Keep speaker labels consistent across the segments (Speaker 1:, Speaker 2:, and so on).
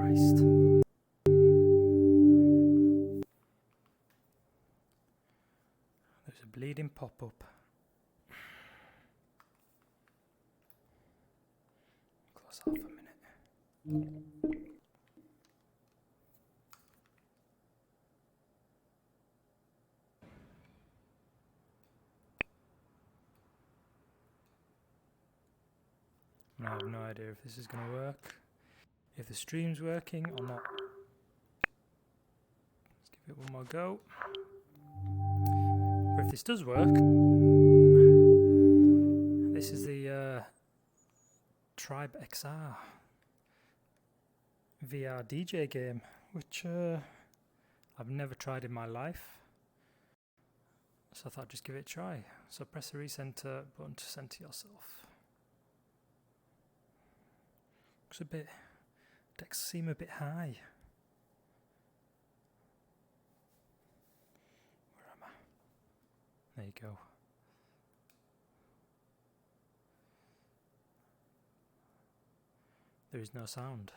Speaker 1: Christ. There's a bleeding pop-up. Close half a minute. I have no idea if this is going to work, if the stream's working or not. Let's give it one more go. But if this does work, this is the TribeXR VR DJ game, which I've never tried in my life. So I thought I'd just give it a try. So press the recenter button to center yourself. Looks a bit, decks seem a bit high. Where am I? There you go. There is no sound.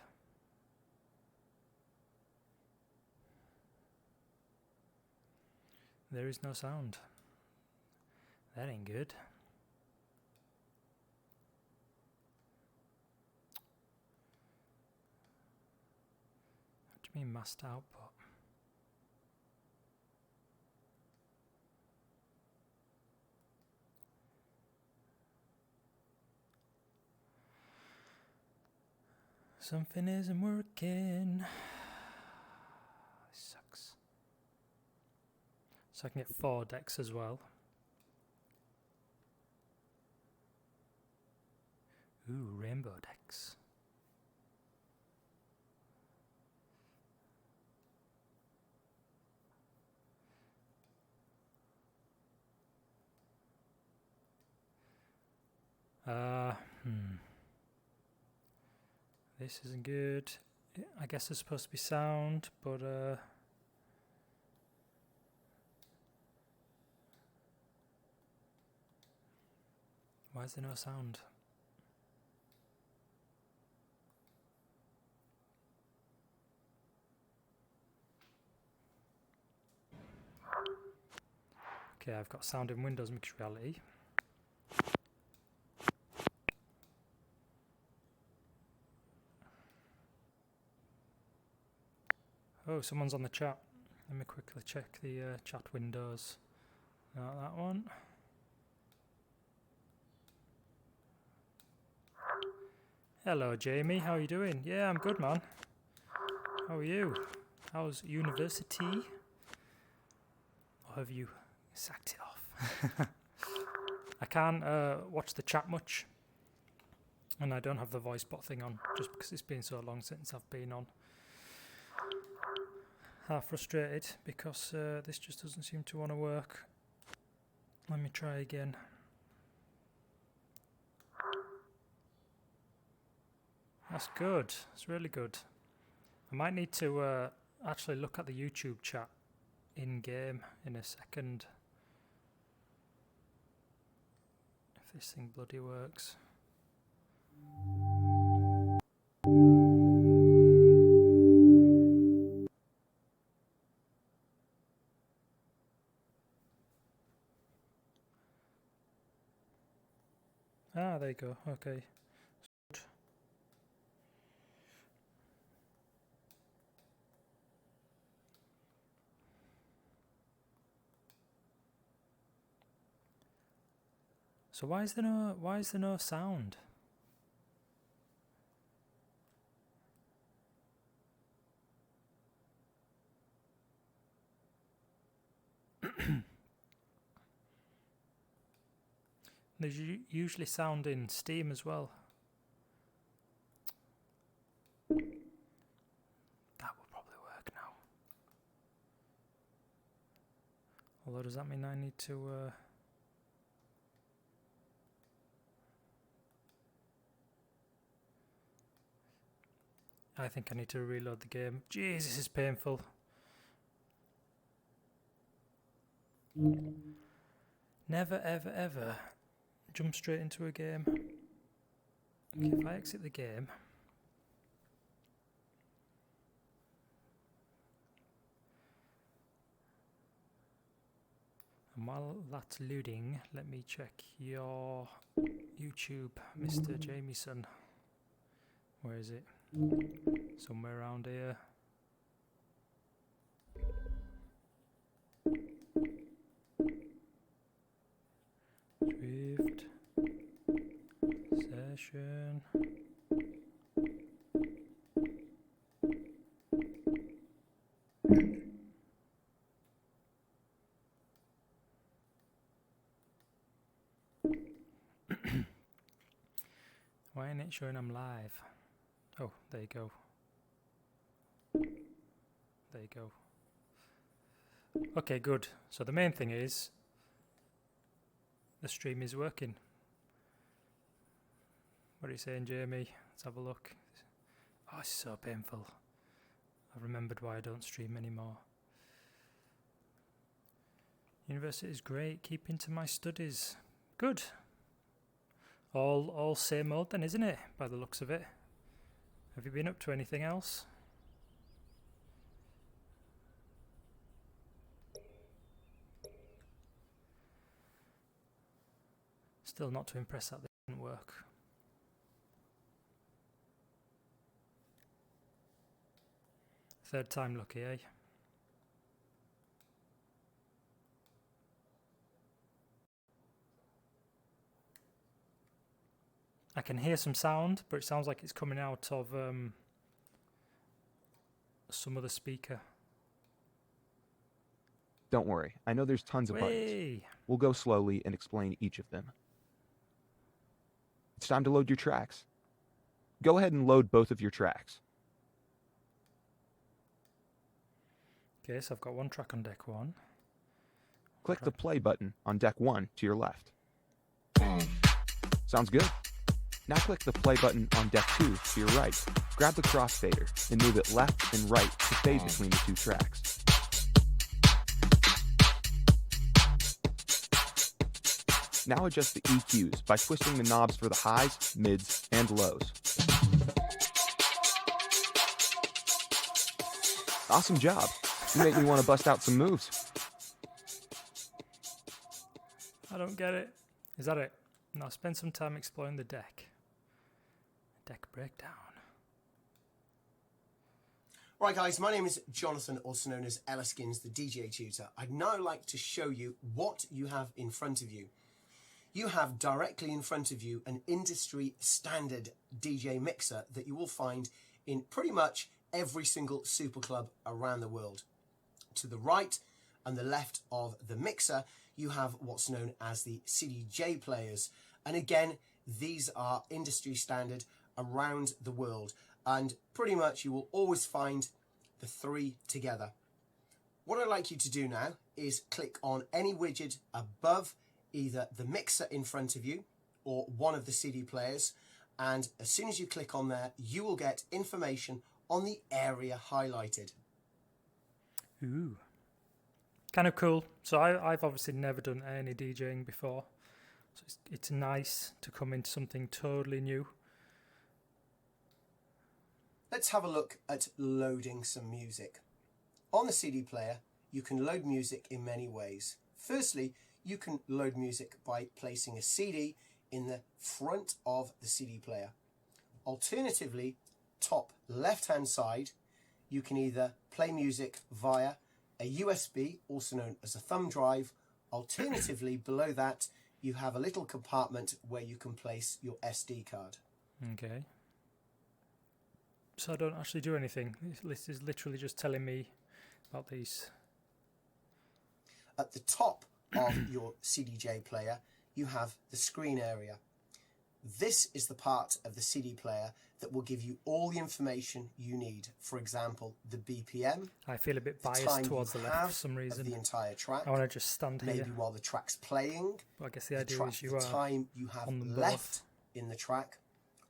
Speaker 1: There is no sound. That ain't good. What do you mean masked output? Something isn't working. This sucks. So I can get 4 decks as well. Ooh, rainbow decks. This isn't good. I guess there's supposed to be sound, but why is there no sound? Okay, I've got sound in Windows Mixed Reality. Oh, someone's on the chat. Let me quickly check the chat windows. Not that one. Hello, Jamie. How are you doing? Yeah, I'm good, man. How are you? How's university? Or have you sacked it off? I can't watch the chat much. And I don't have the voice bot thing on, just because it's been so long since I've been on. Half frustrated because this just doesn't seem to want to work. Let me try again. That's good. It's really good. I might need to actually look at the YouTube chat in game in a second. If this thing bloody works. Ah, there you go. Okay. So why is there no sound? There's usually sound in Steam as well. That will probably work now. Although does that mean I need to I think I need to reload the game. Jeez, this is painful. Never ever ever jump straight into a game. Okay, if I exit the game, while that's loading, let me check your YouTube, Mr. Jamieson. Where is it? Somewhere around here. Swift session. Why ain't it showing I'm live? Oh, there you go. There you go. Okay, good. So the main thing is the stream is working. What are you saying, Jamie? Let's have a look. Oh, it's so painful. I've remembered why I don't stream anymore. University is great. Keeping to my studies. Good. All same old then, isn't it? By the looks of it. Have you been up to anything else? Still not too impressed that this didn't work. Third time lucky, eh? I can hear some sound, but it sounds like it's coming out of some other speaker.
Speaker 2: Don't worry, I know there's tons of buttons. We'll go slowly and explain each of them. It's time to load your tracks. Go ahead and load both of your tracks.
Speaker 1: Okay, so I've got one track on deck 1.
Speaker 2: Click the play button on deck 1 to your left. Sounds good. Now click the play button on deck 2 to your right. Grab the crossfader and move it left and right to fade between the two tracks. Now adjust the EQs by twisting the knobs for the highs, mids, and lows. Awesome job. You make me want to bust out some moves.
Speaker 1: I don't get it. Is that it? Now spend some time exploring the deck. Deck breakdown.
Speaker 3: Right guys, my name is Jonathan, also known as Elliskins, the DJ Tutor. I'd now like to show you what you have in front of you. You have directly in front of you an industry standard DJ mixer that you will find in pretty much every single super club around the world. To the right and the left of the mixer, you have what's known as the CDJ players. And again, these are industry standard around the world. And pretty much you will always find the three together. What I'd like you to do now is click on any widget above either the mixer in front of you or one of the CD players, and as soon as you click on there you will get information on the area highlighted.
Speaker 1: Ooh, kind of cool. So I've obviously never done any DJing before, so it's nice to come into something totally new.
Speaker 3: Let's have a look at loading some music. On the CD player you can load music in many ways. Firstly, you can load music by placing a CD in the front of the CD player. Alternatively, top left hand side, you can either play music via a USB, also known as a thumb drive. Alternatively, below that, you have a little compartment where you can place your SD card.
Speaker 1: Okay. So I don't actually do anything. This is literally just telling me about these.
Speaker 3: At the top of your CDJ player, you have the screen area. This is the part of the CD player that will give you all the information you need. For example, the BPM.
Speaker 1: I feel a bit biased towards the left for some reason.
Speaker 3: Of the entire track.
Speaker 1: I want to just stand here.
Speaker 3: Maybe while the track's playing.
Speaker 1: But I guess the idea is you are
Speaker 3: the time you have left in the track.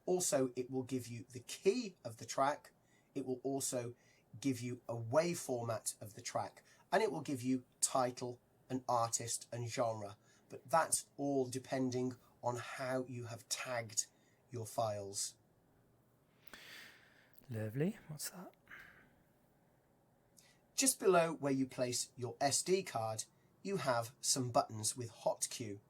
Speaker 3: Also, it will give you the key of the track. It will also give you a wave format of the track. And it will give you title, an artist and genre, but that's all depending on how you have tagged your files.
Speaker 1: Lovely. What's that?
Speaker 3: Just below where you place your SD card, you have some buttons with hot cue.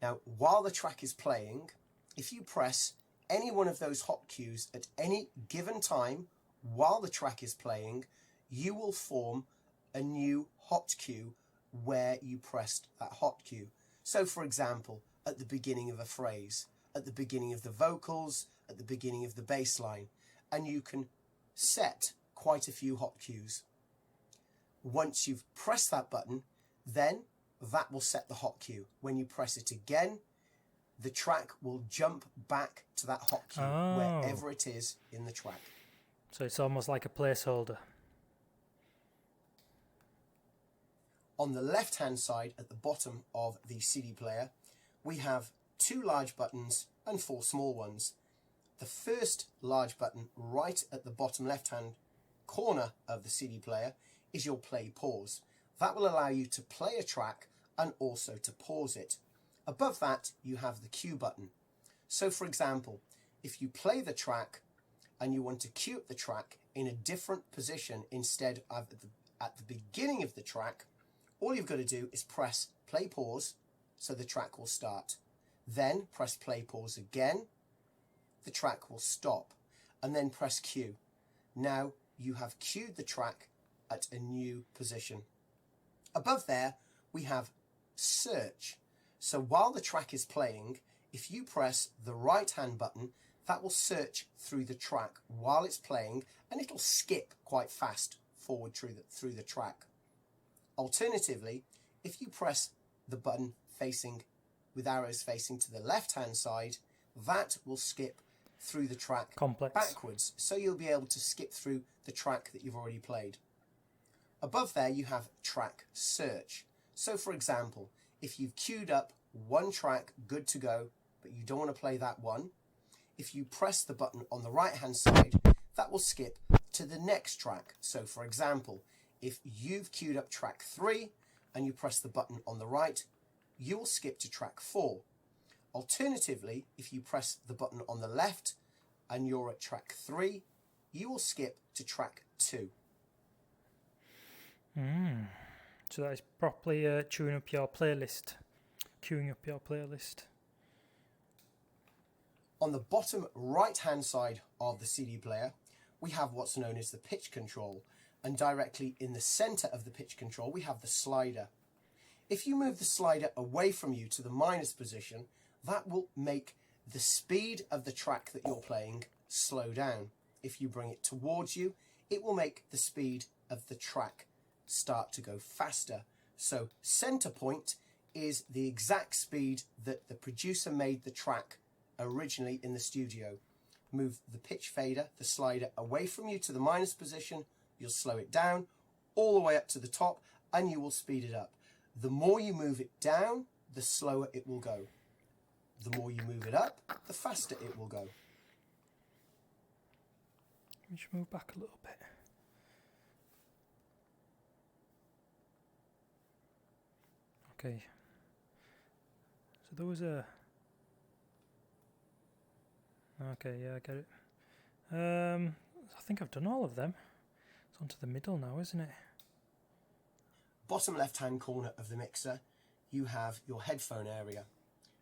Speaker 3: Now, while the track is playing, if you press any one of those hot cues at any given time while the track is playing, you will form a new hot cue where you pressed that hot cue. So, for example, at the beginning of a phrase, at the beginning of the vocals, at the beginning of the bass line, and you can set quite a few hot cues. Once you've pressed that button, then that will set the hot cue. When you press it again, the track will jump back to that hot cue wherever it is in the track.
Speaker 1: So it's almost like a placeholder.
Speaker 3: On the left-hand side at the bottom of the CD player, we have 2 large buttons and 4 small ones. The first large button right at the bottom left-hand corner of the CD player is your play pause. That will allow you to play a track and also to pause it. Above that, you have the cue button. So, for example, if you play the track and you want to cue up the track in a different position instead of at the beginning of the track, all you've got to do is press play pause so the track will start. Then press play pause again, the track will stop, and then press cue. Now you have cued the track at a new position. Above there, we have search. So while the track is playing, if you press the right hand button, that will search through the track while it's playing, and it'll skip quite fast forward through the track. Alternatively, if you press the button with arrows facing to the left hand side, that will skip through the track backwards, so you'll be able to skip through the track that you've already played. Above there you have track search. So, for example, if you've queued up one track good to go, but you don't want to play that one, if you press the button on the right hand side, that will skip to the next track. So, for example, if you've queued up track 3 and you press the button on the right, you will skip to track 4. Alternatively, if you press the button on the left and you're at track 3, you will skip to track 2.
Speaker 1: So that is properly queuing up your playlist.
Speaker 3: On the bottom right hand side of the CD player, we have what's known as the pitch control, and directly in the center of the pitch control we have the slider. If you move the slider away from you to the minus position, that will make the speed of the track that you're playing slow down. If you bring it towards you, it will make the speed of the track start to go faster. So center point is the exact speed that the producer made the track originally in the studio. Move the pitch fader, the slider, away from you to the minus position, you'll slow it down all the way up to the top and you will speed it up. The more you move it down, the slower it will go. The more you move it up, the faster it will go.
Speaker 1: We should move back a little bit. Okay. So there was a... Okay, yeah, I get it. I think I've done all of them. It's onto the middle now, isn't it?
Speaker 3: Bottom left hand corner of the mixer, you have your headphone area.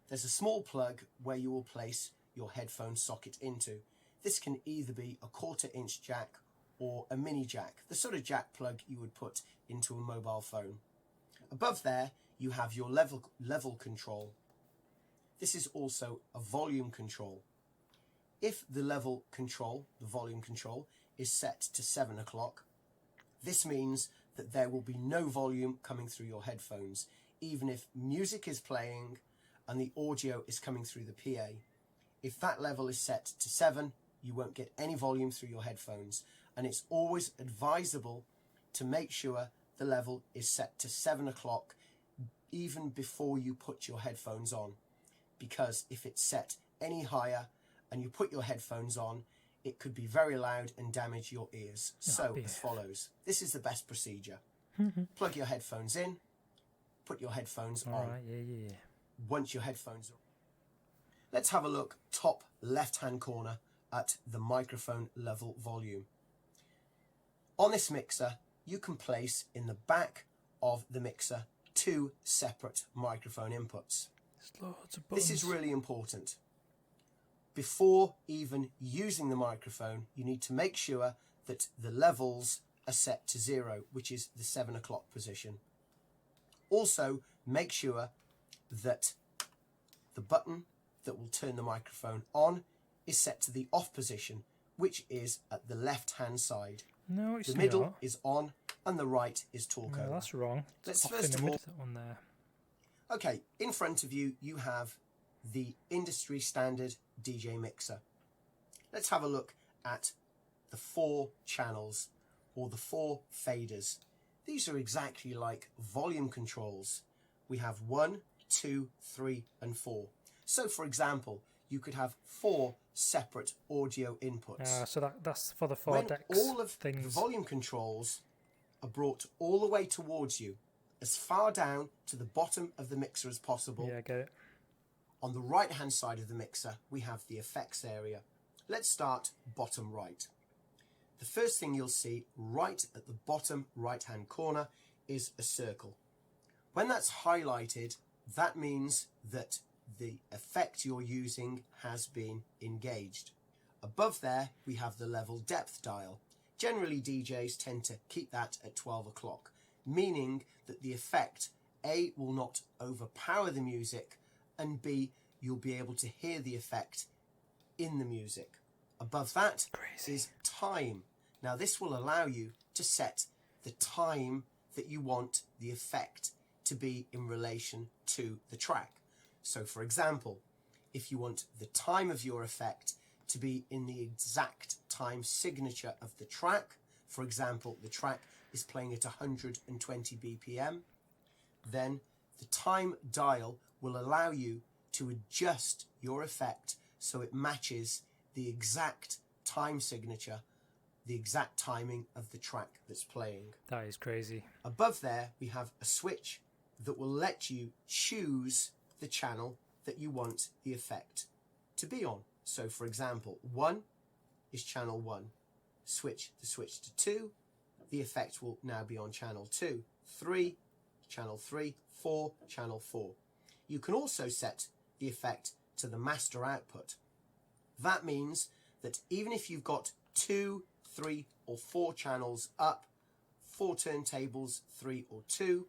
Speaker 3: There's a small plug where you will place your headphone socket into. This can either be a 1/4 inch jack or a mini jack, the sort of jack plug you would put into a mobile phone. Above there you have your level control. This is also a volume control. If the level control, the volume control, is set to 7 o'clock, this means that there will be no volume coming through your headphones, even if music is playing and the audio is coming through the PA. If that level is set to 7, you won't get any volume through your headphones, and it's always advisable to make sure the level is set to 7 o'clock even before you put your headphones on, because if it's set any higher and you put your headphones on, it could be very loud and damage your ears. So as follows. This is the best procedure. Plug your headphones in, put your headphones on.
Speaker 1: Alright, yeah.
Speaker 3: Once your headphones are on. Let's have a look top left hand corner at the microphone level volume. On this mixer, you can place in the back of the mixer 2 separate microphone inputs.
Speaker 1: There's loads of buttons.
Speaker 3: This is really important. Before even using the microphone, you need to make sure that the levels are set to 0, which is the 7 o'clock position. Also, make sure that the button that will turn the microphone on is set to the off position, which is at the left-hand side.
Speaker 1: No, it's
Speaker 3: the middle
Speaker 1: not.
Speaker 3: is on and the right is talk
Speaker 1: No,
Speaker 3: over.
Speaker 1: that's wrong.
Speaker 3: Let's
Speaker 1: Off
Speaker 3: first
Speaker 1: in
Speaker 3: of
Speaker 1: the
Speaker 3: all...
Speaker 1: middle, that one there.
Speaker 3: Okay, in front of you, you have the industry standard DJ mixer. Let's have a look at the 4 channels, or the 4 faders. These are exactly like volume controls. We have 1, 2, 3 and 4. So for example, you could have 4 separate audio inputs.
Speaker 1: So that's for the 4
Speaker 3: when
Speaker 1: decks
Speaker 3: all of
Speaker 1: things.
Speaker 3: the volume controls are brought all the way towards you, as far down to the bottom of the mixer as possible.
Speaker 1: Yeah, I get it.
Speaker 3: On the right hand side of the mixer, we have the effects area. Let's start bottom right. The first thing you'll see right at the bottom right hand corner is a circle. When that's highlighted, that means that the effect you're using has been engaged. Above there, we have the level depth dial. Generally, DJs tend to keep that at 12 o'clock, meaning that the effect, A, will not overpower the music, and B, you'll be able to hear the effect in the music. Above that is time. Now, this will allow you to set the time that you want the effect to be in relation to the track. So, for example, if you want the time of your effect to be in the exact time signature of the track, for example, the track is playing at 120 BPM, then the time dial will allow you to adjust your effect so it matches the exact time signature, the exact timing of the track that's playing.
Speaker 1: That is crazy.
Speaker 3: Above there, we have a switch that will let you choose the channel that you want the effect to be on. So, for example, 1 is channel 1. Switch the switch to 2. The effect will now be on channel 2. 3, channel 3. 4, channel 4. You can also set the effect to the master output. That means that even if you've got 2, 3 or 4 channels up, 4 turntables, 3 or 2,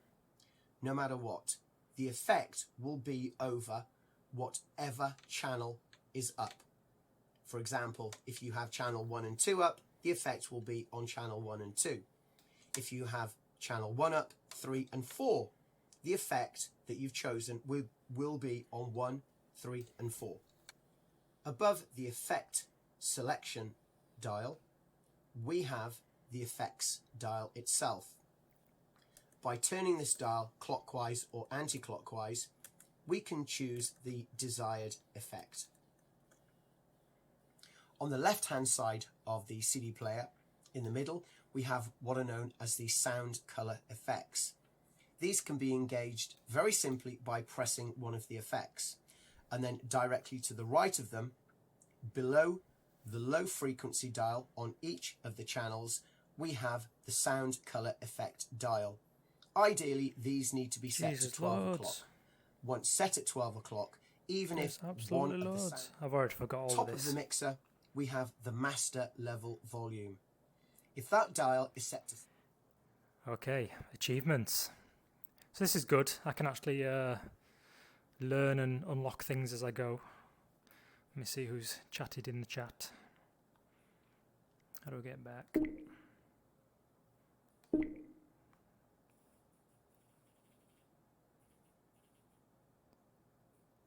Speaker 3: no matter what, the effect will be over whatever channel is up. For example, if you have channel 1 and 2 up, the effect will be on channel 1 and 2. If you have channel 1 up, 3 and 4, the effect that you've chosen will be on 1, 3 and 4. Above the effect selection dial, we have the effects dial itself. By turning this dial clockwise or anti-clockwise, we can choose the desired effect. On the left-hand side of the CD player, in the middle, we have what are known as the sound color effects. These can be engaged very simply by pressing one of the effects, and then directly to the right of them, below the low frequency dial on each of the channels, we have the sound color effect dial. Ideally, these need to be set to 12 o'clock. Once set at 12 o'clock, even if one of the sound
Speaker 1: I've already forgot all
Speaker 3: top
Speaker 1: of this.
Speaker 3: of the mixer, we have the master level volume. If that dial is set to...
Speaker 1: Okay, achievements. So this is good. I can actually learn and unlock things as I go. Let me see who's chatted in the chat. How do I get back?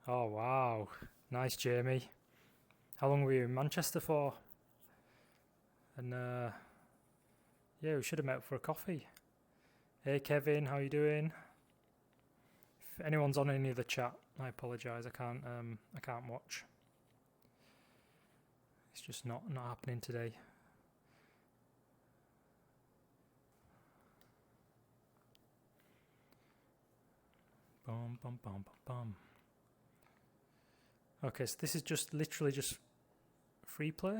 Speaker 1: Oh, wow. Nice, Jamie. How long were you in Manchester for? And, yeah, we should have met for a coffee. Hey, Kevin, how you doing? If anyone's on any of the chat, I apologise. I can't watch. It's just not happening today. Bum, bum, bum, bum, bum. Okay, so this is just literally just free play.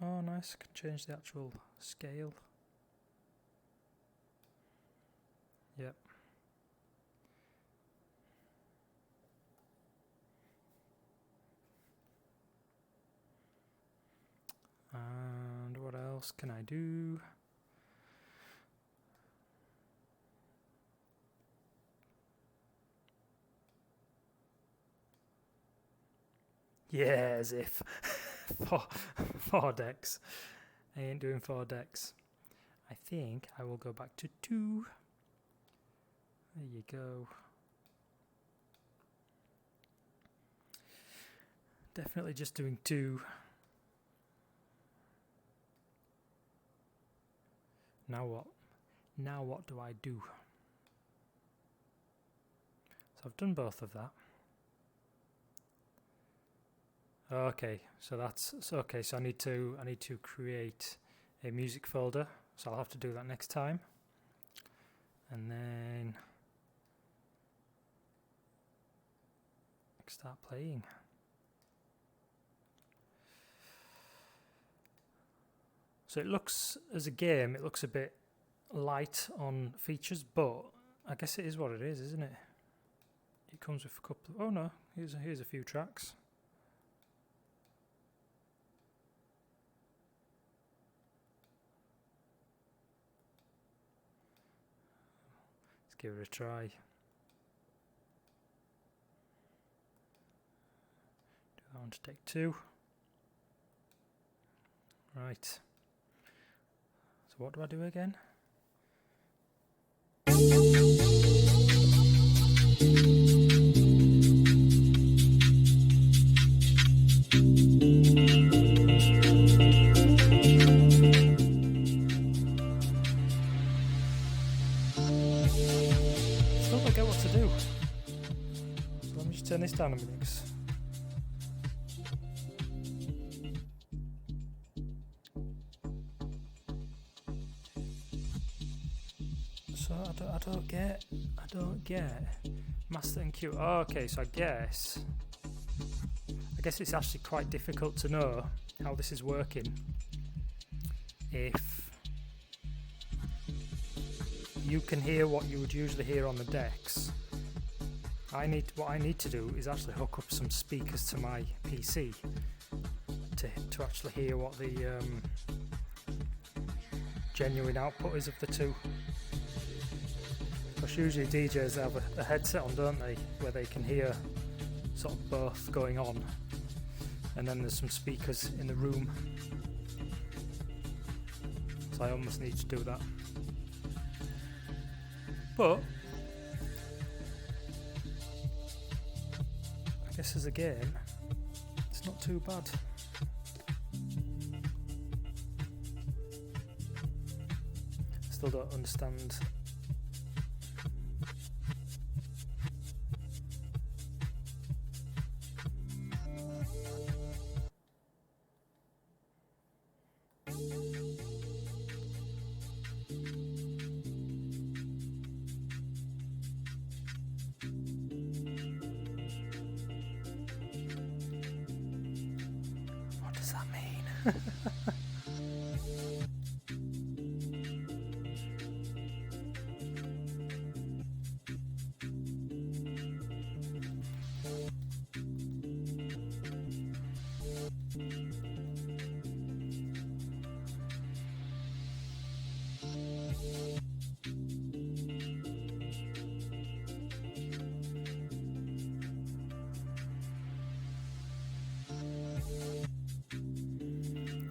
Speaker 1: Oh, nice. Can change the actual scale. else can I do? Yeah, as if. four decks. I ain't doing 4 decks. I think I will go back to 2. There you go. Definitely just doing 2. Now what? Now what do I do? So I've done both of that. Okay, so that's okay. So I need to create a music folder. So I'll have to do that next time. And then start playing. So it looks, as a game, it looks a bit light on features, but I guess it is what it is, isn't it? It comes with a couple of, oh no, here's a few tracks. Let's give it a try. Do that one to take 2. Right. So what do I do again? Still don't get what to do. So let me just turn this down a minute. So I don't get master and Q. Oh, okay, so I guess it's actually quite difficult to know how this is working if you can hear what you would usually hear on the decks. What I need to do is actually hook up some speakers to my PC to actually hear what the genuine output is of the two. Because usually DJs have a headset on, don't they, where they can hear sort of both going on, and then there's some speakers in the room. So I almost need to do that. But I guess as a game, it's not too bad. Still don't understand. What does that mean?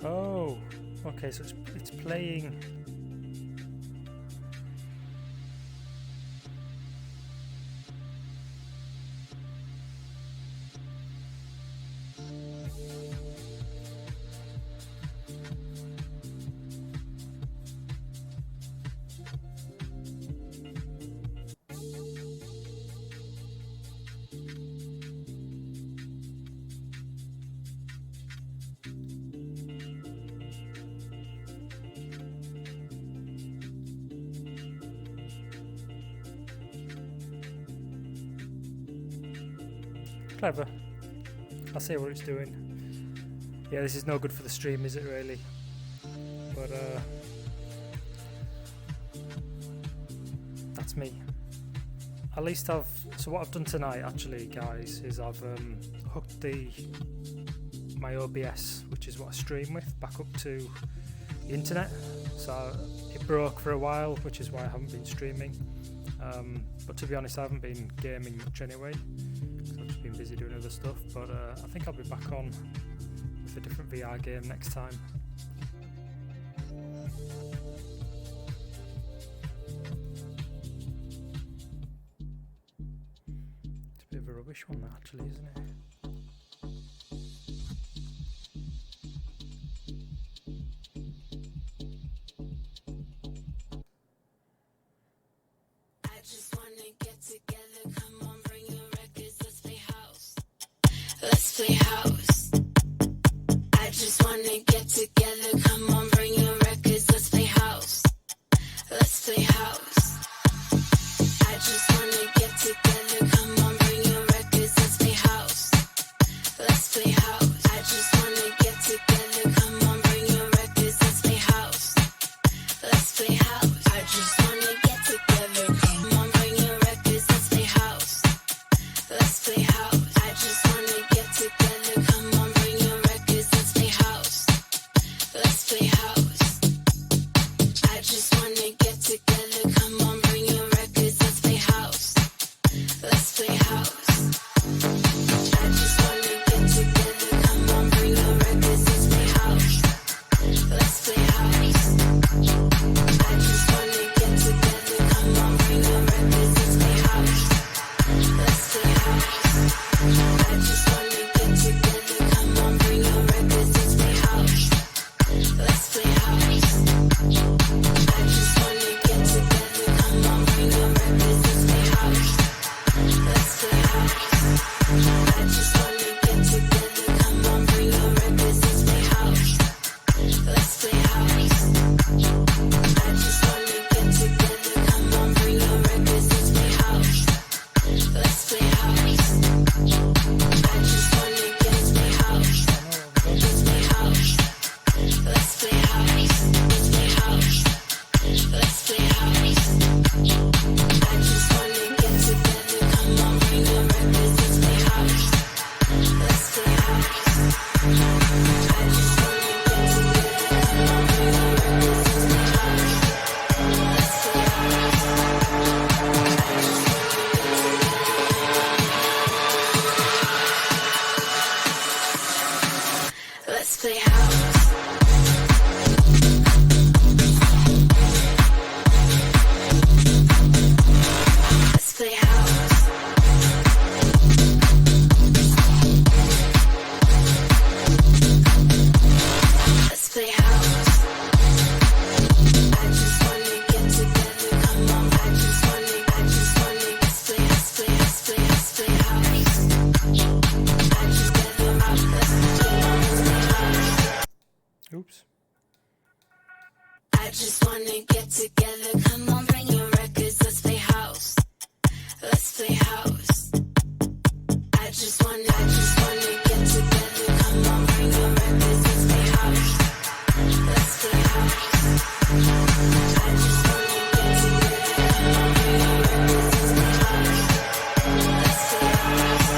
Speaker 1: Oh, okay, so it's playing. Clever. I see what it's doing. Yeah, this is no good for the stream, is it really? But that's me. At least so what I've done tonight actually, guys, is I've hooked my OBS, which is what I stream with, back up to internet, so it broke for a while, which is why I haven't been streaming. But to be honest, I haven't been gaming much anyway, so I've just been busy doing other stuff. But I think I'll be back on with a different VR game next time. It's a bit of a rubbish one, that, actually, isn't it?
Speaker 4: Let's play house. I just wanna get together, come on, bring your records, let's play house. Let's play house. I just wanna get together, come on, bring your records, let's play house. Let's play house. I just wanna get together, come on, bring your records, let's play house. Let's play house. I just wanna get together, come on, bring your records, let's play house. Let's play house. I just wanna get together, come on, bring your records, let's play house. Let's play house. I just wanna get together, come on, bring your records, let's play house. Let's play house. I just wanna get together, come on, bring your records, let's play house. Let's play house. I just wanna get together, come on, bring your records, let's play house. Let's play house. I just wanna get together, come on, bring your records, let's play house. Let's play house. I just wanna get together, come on, bring your records, let's play house. Let's play house. I just wanna get together, come on, bring your records, let's play house. Let's play house. I just wanna get together, come on, bring your records, let's play house. Let's play house. I just wanna get to play house. Let's play house. Let's play house. Let's play house. Let's play house. I just wanna get together, come on, bring your records, let's play house. Let's play house. I just wanna get together, come on, bring your records, let's play house. Let's play house. I just Let's play house. Let's play house. Let's play house. I just wanna get together, come on. I just wanna, let's play house. I just
Speaker 1: Oops.
Speaker 4: I just wanna get together, come on, bring your records, let's play house. Let's play house. I just wanna get together, come on, bring your records, let's play house. Let's play house. I just wanna get together, come on, bring your records, let's play house. Let's play house.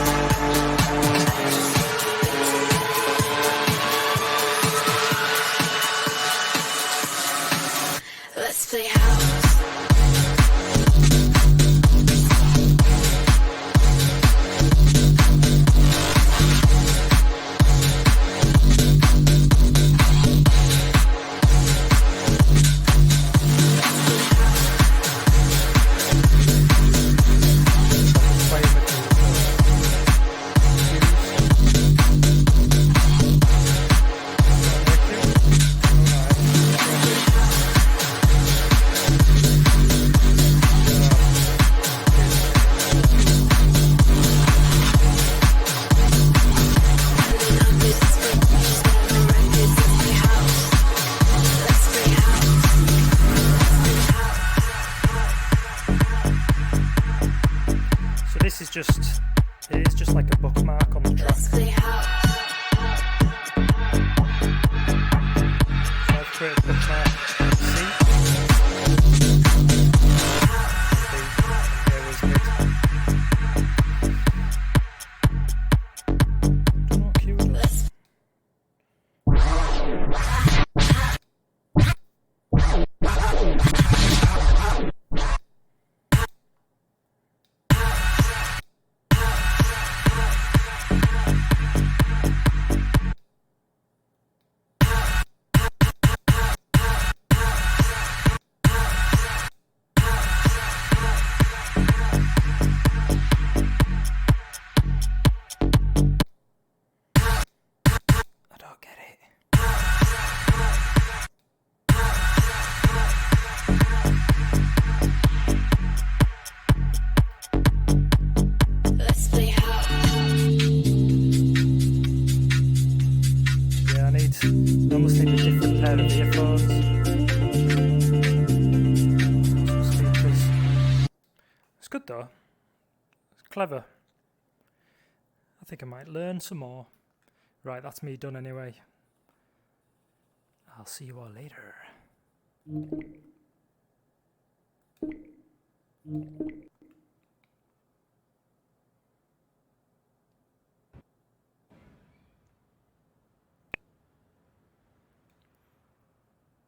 Speaker 4: I just Let's play house.
Speaker 1: instead of earphones. Speakers. It's good though. It's clever. I think I might learn some more. Right, that's me done anyway. I'll see you all later.